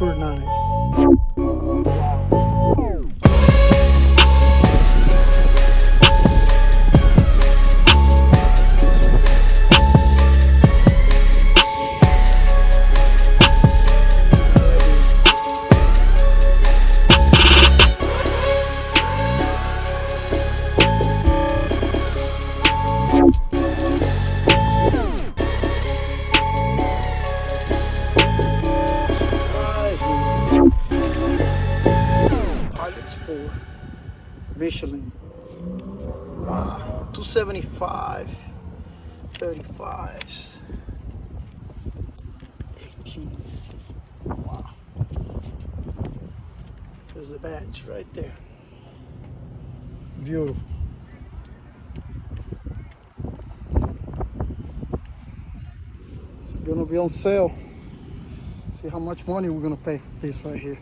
super nice. Michelin. Wow, 275, 35s, 18s. Wow. There's the badge right there. Beautiful. It's gonna be on sale. See how much money we're gonna pay for this right here.